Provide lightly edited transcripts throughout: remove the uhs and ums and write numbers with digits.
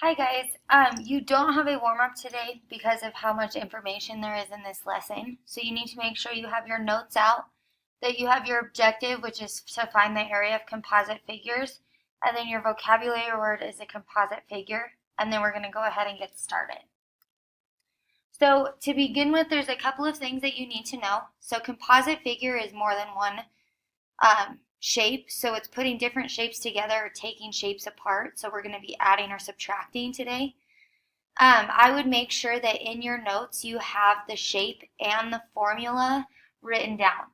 Hi guys, you don't have a warm-up today because of how much information there is in this lesson. So you need to make sure you have your notes out, that you have your objective, which is to find the area of composite figures, and then your vocabulary word is a composite figure, and then we're going to go ahead and get started. So to begin with, there's a couple of things that you need to know. So composite figure is more than one shape, so it's putting different shapes together or taking shapes apart. So we're going to be adding or subtracting today. I would make sure that in your notes you have the shape and the formula written down.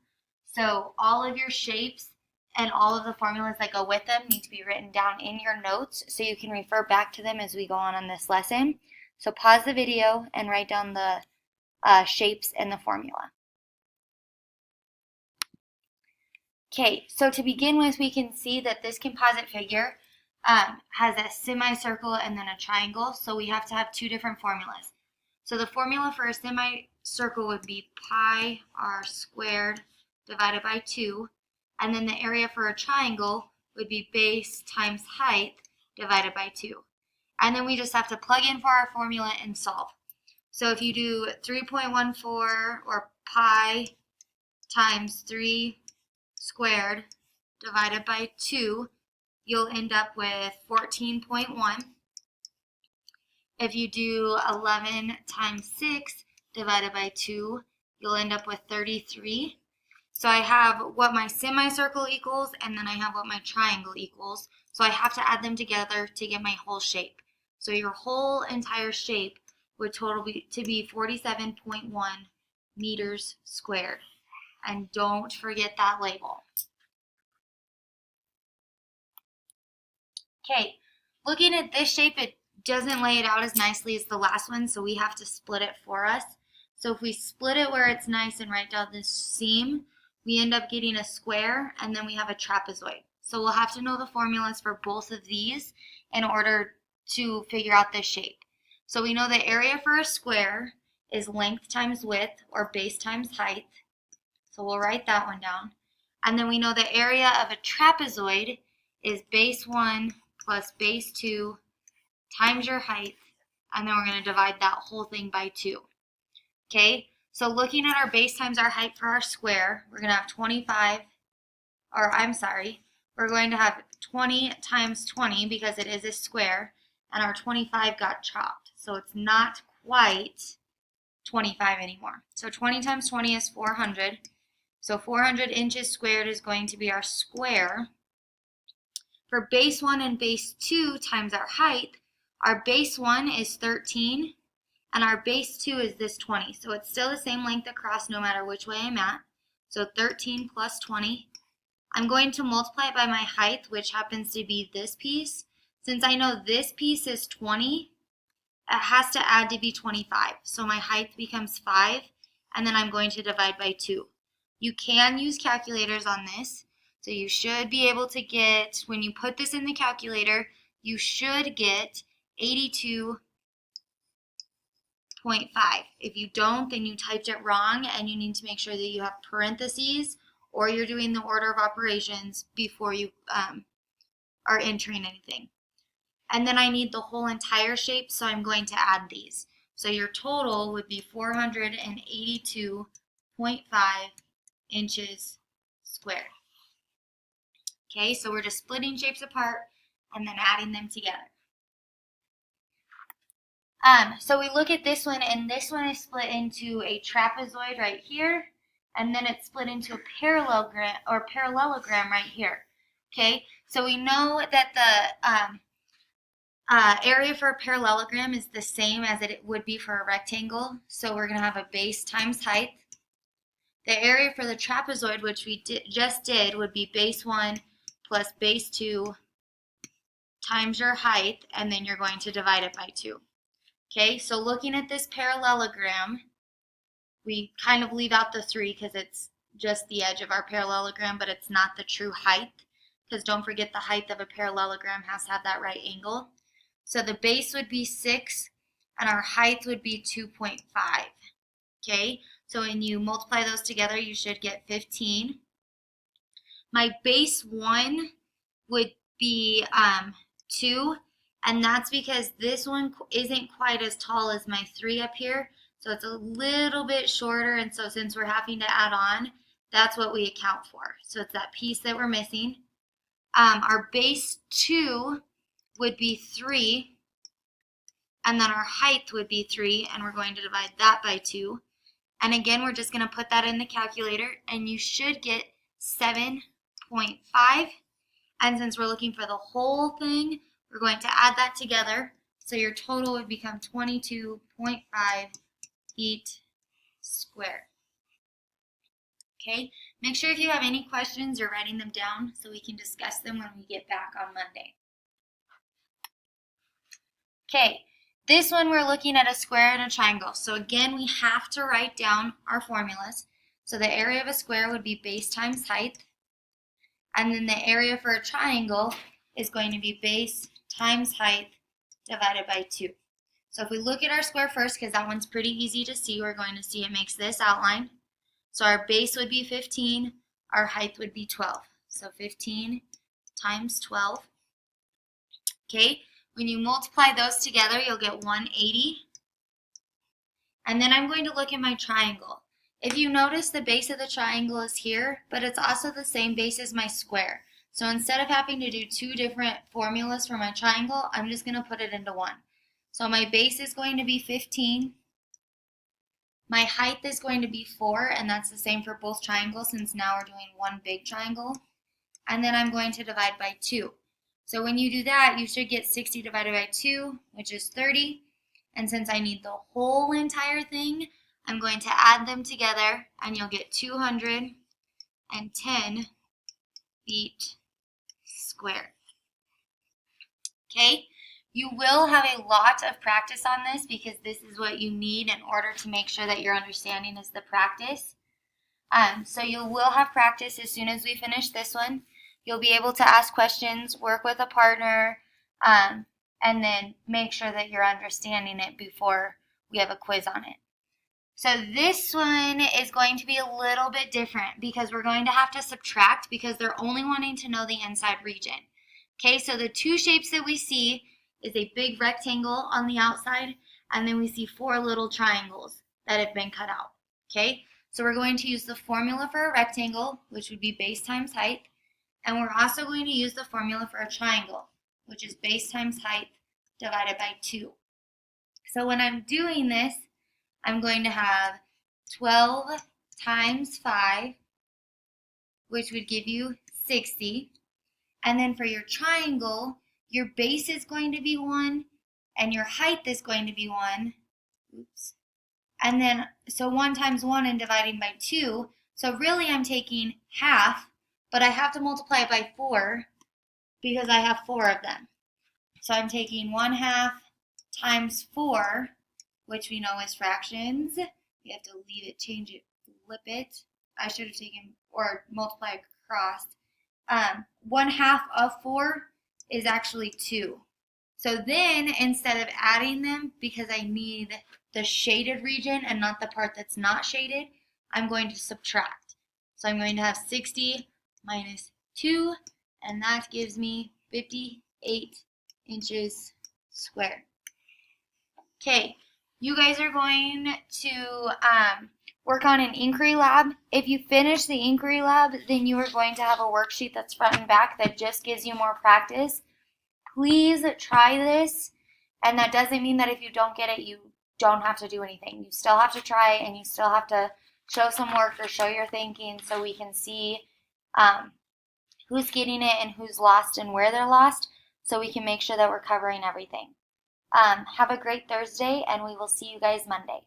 So all of your shapes and all of the formulas that go with them need to be written down in your notes so you can refer back to them as we go on this lesson. So pause the video and write down the shapes and the formula. Okay, so to begin with, we can see that this composite figure has a semicircle and then a triangle, so we have to have two different formulas. So the formula for a semicircle would be pi r squared divided by 2, and then the area for a triangle would be base times height divided by 2. And then we just have to plug in for our formula and solve. So if you do 3.14 or pi times 3 squared divided by 2, you'll end up with 14.1. If you do 11 times 6 divided by 2, you'll end up with 33. So I have what my semicircle equals, and then I have what my triangle equals. So I have to add them together to get my whole shape. So your whole entire shape would total to be 47.1 meters squared. And don't forget that label. Okay, looking at this shape, it doesn't lay it out as nicely as the last one, so we have to split it for us. So if we split it where it's nice and right down this seam, we end up getting a square, and then we have a trapezoid. So we'll have to know the formulas for both of these in order to figure out this shape. So we know the area for a square is length times width, or base times height. So we'll write that one down. And then we know the area of a trapezoid is base 1 plus base 2 times your height, and then we're going to divide that whole thing by 2. Okay, so looking at our base times our height for our square, we're going to have 25, we're going to have 20 times 20 because it is a square, and our 25 got chopped. So it's not quite 25 anymore. So 20 times 20 is 400. So 400 inches squared is going to be our square. For base 1 and base 2 times our height, our base 1 is 13, and our base 2 is this 20. So it's still the same length across no matter which way I'm at. So 13 plus 20. I'm going to multiply it by my height, which happens to be this piece. Since I know this piece is 20, it has to add to be 25. So my height becomes 5, and then I'm going to divide by 2. You can use calculators on this. So you should be able to get, when you put this in the calculator, you should get 82.5. If you don't, then you typed it wrong, and you need to make sure that you have parentheses or you're doing the order of operations before you are entering anything. And then I need the whole entire shape, so I'm going to add these. So your total would be 482.5 inches squared. Okay, so we're just splitting shapes apart and then adding them together. So we look at this one, and this one is split into a trapezoid right here, and then it's split into a parallelogram right here. Okay, so we know that the area for a parallelogram is the same as it would be for a rectangle. So we're going to have a base times height. The area for the trapezoid, which we just did, would be base 1 plus base 2 times your height, and then you're going to divide it by 2. Okay, so looking at this parallelogram, we kind of leave out the 3 because it's just the edge of our parallelogram, but it's not the true height, because don't forget the height of a parallelogram has to have that right angle. So the base would be 6, and our height would be 2.5. Okay, so when you multiply those together, you should get 15. My base 1 would be 2, And that's because this one isn't quite as tall as my 3 up here. So it's a little bit shorter. And so since we're having to add on, that's what we account for. So it's that piece that we're missing. Our base 2 would be 3. And then our height would be 3. And we're going to divide that by 2. And again, we're just going to put that in the calculator. And you should get 7.5. And since we're looking for the whole thing, we're going to add that together. So your total would become 22.5 feet squared. Okay, make sure if you have any questions, you're writing them down so we can discuss them when we get back on Monday. Okay, this one we're looking at a square and a triangle. So again, we have to write down our formulas. So the area of a square would be base times height. And then the area for a triangle is going to be base times height divided by 2. So if we look at our square first, because that one's pretty easy to see, we're going to see it makes this outline. So our base would be 15, our height would be 12. So 15 times 12. Okay, when you multiply those together, you'll get 180. And then I'm going to look at my triangle. If you notice, the base of the triangle is here, but it's also the same base as my square. So instead of having to do 2 different formulas for my triangle, I'm just going to put it into one. So my base is going to be 15. My height is going to be 4, and that's the same for both triangles since now we're doing one big triangle. And then I'm going to divide by 2. So when you do that, you should get 60 divided by 2, which is 30. And since I need the whole entire thing, I'm going to add them together, and you'll get 210 feet squared. Okay, you will have a lot of practice on this because this is what you need in order to make sure that your understanding is the practice. So you will have practice as soon as we finish this one. You'll be able to ask questions, work with a partner, and then make sure that you're understanding it before we have a quiz on it. So this one is going to be a little bit different because we're going to have to subtract because they're only wanting to know the inside region. Okay, so the 2 shapes that we see is a big rectangle on the outside, and then we see 4 little triangles that have been cut out. Okay, so we're going to use the formula for a rectangle, which would be base times height, and we're also going to use the formula for a triangle, which is base times height divided by 2. So when I'm doing this, I'm going to have 12 times 5, which would give you 60. And then for your triangle, your base is going to be 1, and your height is going to be 1. Oops. And then, so 1 times 1 and dividing by 2. So really I'm taking half, but I have to multiply it by 4 because I have 4 of them. So I'm taking 1/2 times 4, which we know is fractions. You have to leave it, change it, flip it. I should have taken, or multiply across. 1/2 of 4 is actually 2. So then, instead of adding them, because I need the shaded region and not the part that's not shaded, I'm going to subtract. So I'm going to have 60 minus 2, and that gives me 58 inches squared. Okay, you guys are going to work on an inquiry lab. If you finish the inquiry lab, then you are going to have a worksheet that's front and back that just gives you more practice. Please try this, and that doesn't mean that if you don't get it, you don't have to do anything. You still have to try, and you still have to show some work or show your thinking so we can see who's getting it and who's lost and where they're lost, so we can make sure that we're covering everything. Have a great Thursday, and we will see you guys Monday.